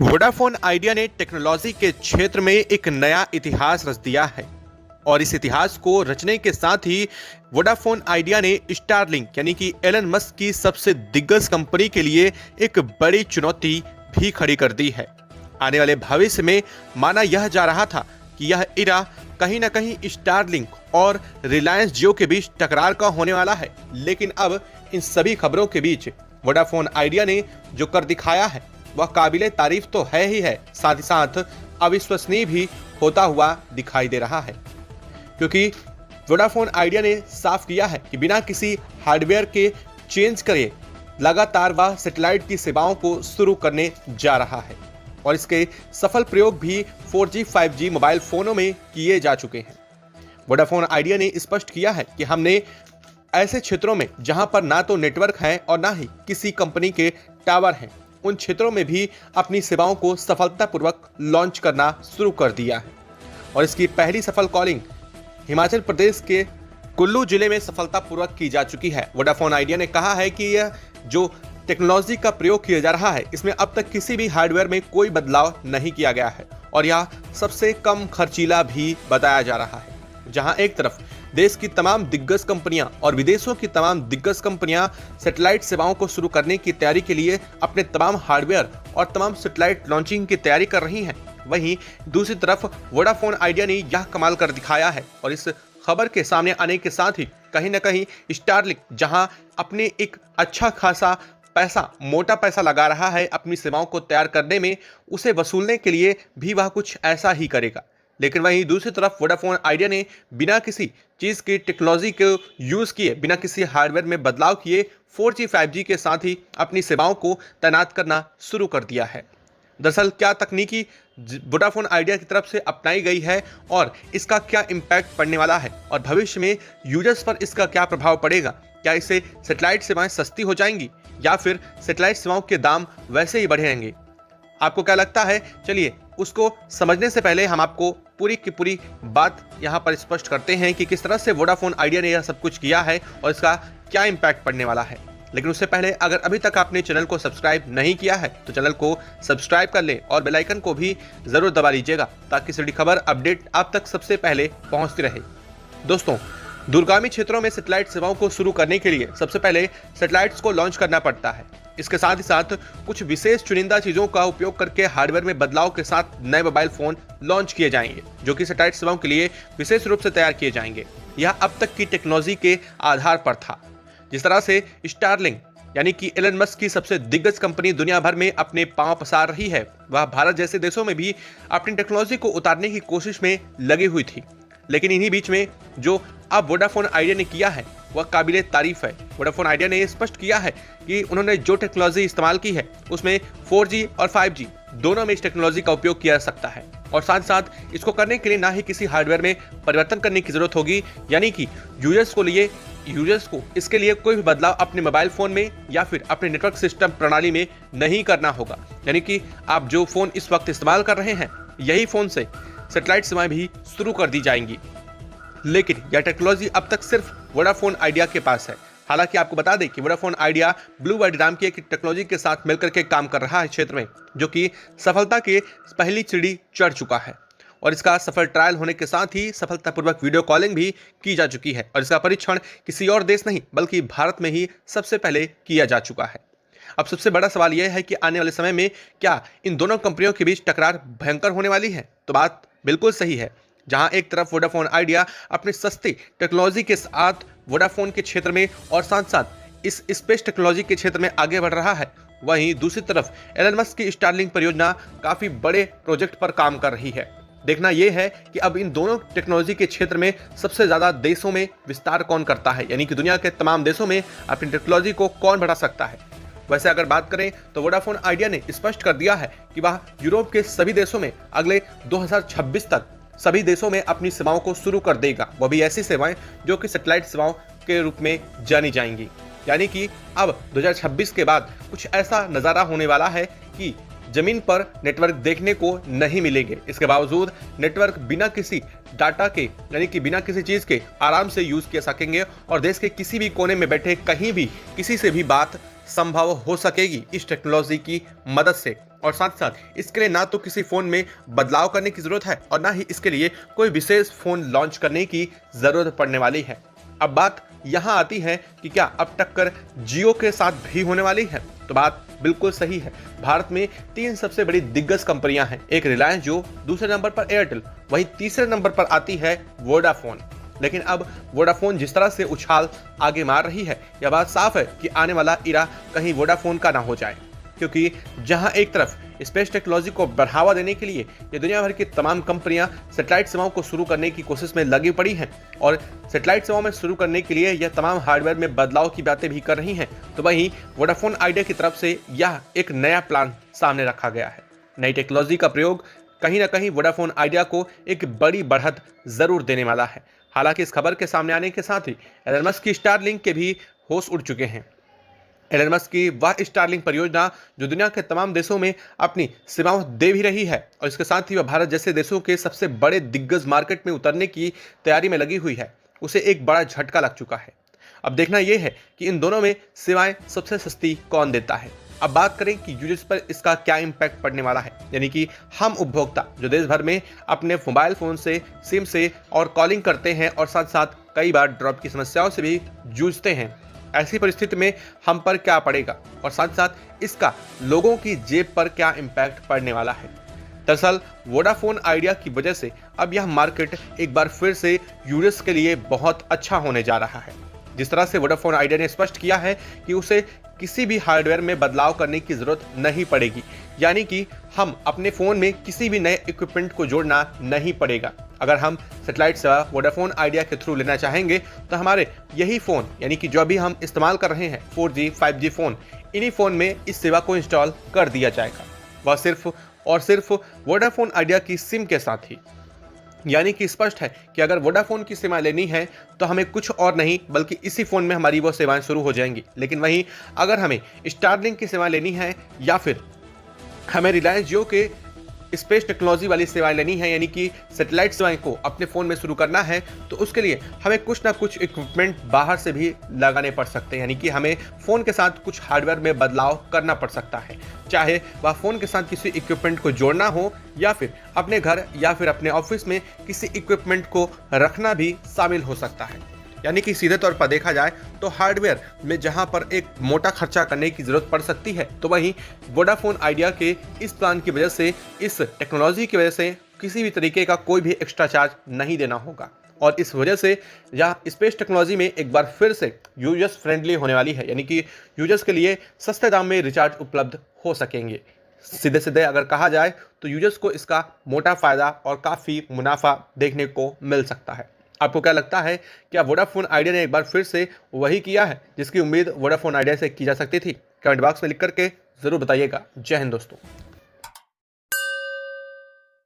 Vodafone idea ने technology के क्षेत्र में एक नया इतिहास रच दिया है और इस इतिहास को रचने के साथ ही वोडाफोन आइडिया ने स्टारलिंक यानी कि एलन मस्क की सबसे दिग्गज कंपनी के लिए एक बड़ी चुनौती भी खड़ी कर दी है। आने वाले भविष्य में माना यह जा रहा था कि यह इरा कहीं ना कहीं स्टारलिंक और रिलायंस जियो के बीच टकरार का होने वाला है, लेकिन अब इन सभी खबरों के बीच वोडाफोन आइडिया ने जो कर दिखाया है वह काबिले तारीफ तो है ही है, साथ ही साथ अविश्वसनीय भी होता हुआ दिखाई दे रहा है, क्योंकि वोडाफोन आइडिया ने साफ किया है कि बिना किसी हार्डवेयर के चेंज करे लगातार वह सैटेलाइट की सेवाओं को शुरू करने जा रहा है और इसके सफल प्रयोग भी 4G 5G मोबाइल फोनों में किए जा चुके हैं। वोडाफोन आइडिया ने स्पष्ट किया है कि हमने ऐसे क्षेत्रों में जहां पर ना तो नेटवर्क है और ना ही किसी कंपनी के टावर हैं, उन क्षेत्रों में भी अपनी सेवाओं को सफलतापूर्वक लॉन्च करना शुरू कर दिया है और इसकी पहली सफल कॉलिंग हिमाचल प्रदेश के कुल्लू जिले में सफलतापूर्वक की जा चुकी है। वोडाफोन आइडिया ने कहा है कि यह जो टेक्नोलॉजी का प्रयोग किया जा रहा है इसमें अब तक किसी भी हार्डवेयर में कोई बदलाव नहीं किया गया है और यह सबसे कम खर्चीला भी बताया जा रहा है। जहां एक तरफ देश की तमाम दिग्गज कंपनियां और विदेशों की तमाम दिग्गज कंपनियां सैटेलाइट सेवाओं को शुरू करने की तैयारी के लिए अपने तमाम हार्डवेयर और तमाम सैटेलाइट लॉन्चिंग की तैयारी कर रही हैं, वहीं दूसरी तरफ वोडाफोन आइडिया ने यह कमाल कर दिखाया है और इस खबर के सामने आने के साथ ही कहीं ना कहीं स्टारलिंक जहां अपने एक अच्छा खासा मोटा पैसा लगा रहा है अपनी सेवाओं को तैयार करने में, उसे वसूलने के लिए भी वह कुछ ऐसा ही करेगा। लेकिन वहीं दूसरी तरफ वोडाफोन आइडिया ने बिना किसी चीज़ की टेक्नोलॉजी को यूज़ किए, बिना किसी हार्डवेयर में बदलाव किए 4G 5G के साथ ही अपनी सेवाओं को तैनात करना शुरू कर दिया है। दरअसल क्या तकनीकी वोडाफोन आइडिया की तरफ से अपनाई गई है और इसका क्या इम्पैक्ट पड़ने वाला है और भविष्य में यूजर्स पर इसका क्या प्रभाव पड़ेगा? क्या इससे सैटेलाइट सेवाएं सस्ती हो जाएंगी या फिर सैटेलाइट सेवाओं के दाम वैसे ही बढ़ेंगे? आपको क्या लगता है? चलिए उसको समझने से पहले हम आपको पूरी की पूरी बात यहाँ पर स्पष्ट करते हैं कि किस तरह से वोडाफोन आइडिया ने यह सब कुछ किया है और इसका क्या इम्पैक्ट पड़ने वाला है। लेकिन उससे पहले अगर अभी तक आपने चैनल को सब्सक्राइब नहीं किया है तो चैनल को सब्सक्राइब कर लें और बेल आइकन को भी जरूर दबा लीजिएगा ताकि सभी खबर अपडेट आप तक सबसे पहले पहुंचती रहे। दोस्तों, दूरगामी क्षेत्रों में सैटेलाइट सेवाओं को शुरू करने के लिए सबसे पहले सैटेलाइट्स को लॉन्च करना पड़ता है। इसके साथ ही साथ कुछ विशेष चुनिंदा चीजों का उपयोग करके हार्डवेयर में बदलाव के साथ नए मोबाइल फोन लॉन्च किए जाएंगे जो कि सैटेलाइट सेवाओं के लिए विशेष रूप से तैयार किए जाएंगे। यह अब तक की टेक्नोलॉजी के आधार पर था। जिस तरह से स्टारलिंक यानी कि एलन मस्क की सबसे दिग्गज कंपनी दुनिया भर में अपने पांव पसार रही है, वह भारत जैसे देशों में भी अपनी टेक्नोलॉजी को उतारने की कोशिश में लगी हुई थी। लेकिन इन्हीं बीच में जो अब वोडाफोन आइडिया ने किया है वह काबिले तारीफ है। वोडाफोन आइडिया ने स्पष्ट किया है कि उन्होंने जो टेक्नोलॉजी इस्तेमाल की है उसमें 4G और 5G दोनों में इस टेक्नोलॉजी का उपयोग किया जा सकता है और साथ साथ इसको करने के लिए ना ही किसी हार्डवेयर में परिवर्तन करने की जरूरत होगी, यानी कि यूजर्स को इसके लिए कोई भी बदलाव अपने मोबाइल फोन में या फिर अपने नेटवर्क सिस्टम प्रणाली में नहीं करना होगा। यानी कि आप जो फोन इस वक्त इस्तेमाल कर रहे हैं यही फोन से सैटेलाइट सेवाएं भी शुरू कर दी जाएंगी। लेकिन यह टेक्नोलॉजी अब तक सिर्फ वोडाफोन आइडिया के पास है। हालांकि आपको बता दें कि वोडाफोन आइडिया ब्लू वर्ल्ड नाम की एक टेक्नोलॉजी के साथ मिलकर के काम कर रहा है क्षेत्र में, जो कि सफलता के पहली सीढ़ी चढ़ चुका है और इसका सफल ट्रायल होने के साथ ही सफलतापूर्वक वीडियो कॉलिंग भी की जा चुकी है और इसका परीक्षण किसी और देश नहीं बल्कि भारत में ही सबसे पहले किया जा चुका है। अब सबसे बड़ा सवाल यह है कि आने वाले समय में क्या इन दोनों कंपनियों के बीच टकरार भयंकर होने वाली है? तो बात बिल्कुल सही है। जहां एक तरफ वोडाफोन आइडिया अपनी सस्ती टेक्नोलॉजी के साथ वोडाफोन के क्षेत्र में और साथ साथ इस स्पेस टेक्नोलॉजी के क्षेत्र में आगे बढ़ रहा है, वहीं दूसरी तरफ एलन मस्क की स्टारलिंक परियोजना काफी बड़े प्रोजेक्ट पर काम कर रही है। देखना यह है कि अब इन दोनों टेक्नोलॉजी के क्षेत्र में सबसे ज्यादा देशों में विस्तार कौन करता है, यानी कि दुनिया के तमाम देशों में अपनी टेक्नोलॉजी को कौन बढ़ा सकता है। वैसे अगर बात करें तो वोडाफोन आइडिया ने स्पष्ट कर दिया है कि वह यूरोप के सभी देशों में अगले 2026 तक सभी देशों में अपनी सेवाओं को शुरू कर देगा, वह भी ऐसी सेवाएं जो कि सैटेलाइट सेवाओं के रूप में जानी जाएंगी। यानी कि अब 2026 के बाद कुछ ऐसा नज़ारा होने वाला है कि जमीन पर नेटवर्क देखने को नहीं मिलेंगे। इसके बावजूद नेटवर्क बिना किसी डाटा के यानी कि बिना किसी चीज़ के आराम से यूज़ किया सकेंगे और देश के किसी भी कोने में बैठे कहीं भी किसी से भी बात संभव हो सकेगी इस टेक्नोलॉजी की मदद से। और साथ साथ इसके लिए ना तो किसी फोन में बदलाव करने की जरूरत है और ना ही इसके लिए कोई विशेष फोन लॉन्च करने की जरूरत पड़ने वाली है। अब बात यहां आती है कि क्या अब टक्कर जियो के साथ भी होने वाली है? तो बात बिल्कुल सही है। भारत में 3 सबसे बड़ी दिग्गज कंपनियां हैं, एक रिलायंस जियो, दूसरे नंबर पर एयरटेल, वहीं तीसरे नंबर पर आती है वोडाफोन। लेकिन अब वोडाफोन जिस तरह से उछाल आगे मार रही है, यह बात साफ है कि आने वाला इरा कहीं वोडाफोन का ना हो जाए, क्योंकि जहां एक तरफ स्पेस टेक्नोलॉजी को बढ़ावा देने के लिए ये दुनिया भर की तमाम कंपनियां सैटेलाइट सेवाओं को शुरू करने की कोशिश में लगी पड़ी हैं और सैटेलाइट सेवाओं में शुरू करने के लिए यह तमाम हार्डवेयर में बदलाव की बातें भी कर रही हैं, तो वहीं वोडाफोन आइडिया की तरफ से यह एक नया प्लान सामने रखा गया है। नई टेक्नोलॉजी का प्रयोग कहीं ना कहीं वोडाफोन आइडिया को एक बड़ी बढ़त जरूर देने वाला है। हालांकि इस खबर के सामने आने के साथ ही एलन मस्क की स्टारलिंक के भी होश उड़ चुके हैं। एलन मस्क की वह स्टारलिंक परियोजना जो दुनिया के तमाम देशों में अपनी सेवाएं दे भी रही है और इसके साथ ही वह भारत जैसे देशों के सबसे बड़े दिग्गज मार्केट में उतरने की तैयारी में लगी हुई है, उसे एक बड़ा झटका लग चुका है। अब देखना यह है कि इन दोनों में सेवाएं सबसे सस्ती कौन देता है। अब बात करें कि यूजर्स पर इसका क्या इम्पैक्ट पड़ने वाला है, यानी कि हम उपभोक्ता जो देश भर में अपने मोबाइल फोन से, सिम से और कॉलिंग करते हैं और साथ साथ कई बार ड्रॉप की समस्याओं से भी जूझते हैं। ऐसी परिस्थिति में हम पर क्या पड़ेगा और साथ साथ इसका लोगों की जेब पर क्या इम्पैक्ट पड़ने वाला है। दरअसल वोडाफोन आइडिया की वजह से अब यह मार्केट एक बार फिर से यूजर्स के लिए बहुत अच्छा होने जा रहा है। जिस तरह से वोडाफोन आइडिया ने स्पष्ट किया है कि उसे किसी भी हार्डवेयर में बदलाव करने की जरूरत नहीं पड़ेगी, यानी कि हम अपने फोन में किसी भी नए इक्विपमेंट को जोड़ना नहीं पड़ेगा। अगर हम सैटेलाइट सेवा वोडाफोन आइडिया के थ्रू लेना चाहेंगे तो हमारे यही फोन, यानी कि जो अभी हम इस्तेमाल कर रहे हैं 4G 5G फोन, इन्हीं फोन में इस सेवा को इंस्टॉल कर दिया जाएगा। वह सिर्फ और सिर्फ वोडाफोन आइडिया की सिम के साथ ही। यानी कि स्पष्ट है कि अगर वोडाफोन की सेवा लेनी है तो हमें कुछ और नहीं बल्कि इसी फोन में हमारी वो सेवाएं शुरू हो जाएंगी। लेकिन वहीं अगर हमें स्टारलिंक की सेवा लेनी है या फिर हमें रिलायंस जियो के स्पेस टेक्नोलॉजी वाली सेवाएं लेनी है, यानी कि सैटेलाइट सेवाएं को अपने फ़ोन में शुरू करना है, तो उसके लिए हमें कुछ ना कुछ इक्विपमेंट बाहर से भी लगाने पड़ सकते हैं। यानी कि हमें फ़ोन के साथ कुछ हार्डवेयर में बदलाव करना पड़ सकता है, चाहे वह फ़ोन के साथ किसी इक्विपमेंट को जोड़ना हो या फिर अपने घर या फिर अपने ऑफिस में किसी इक्विपमेंट को रखना भी शामिल हो सकता है। यानी कि सीधे तौर पर देखा जाए तो हार्डवेयर में जहां पर एक मोटा खर्चा करने की जरूरत पड़ सकती है, तो वहीं वोडाफोन आइडिया के इस प्लान की वजह से, इस टेक्नोलॉजी की वजह से किसी भी तरीके का कोई भी एक्स्ट्रा चार्ज नहीं देना होगा और इस वजह से यह स्पेस टेक्नोलॉजी में एक बार फिर से यूजर्स फ्रेंडली होने वाली है। यानी कि यूजर्स के लिए सस्ते दाम में रिचार्ज उपलब्ध हो सकेंगे। सीधे सीधे अगर कहा जाए तो यूजर्स को इसका मोटा फायदा और काफ़ी मुनाफा देखने को मिल सकता है। आपको क्या लगता है, क्या वोडाफोन आइडिया ने एक बार फिर से वही किया है जिसकी उम्मीद वोडाफोन आइडिया से की जा सकती थी? कमेंट बॉक्स में लिख करके जरूर बताइएगा। जय हिंद दोस्तों।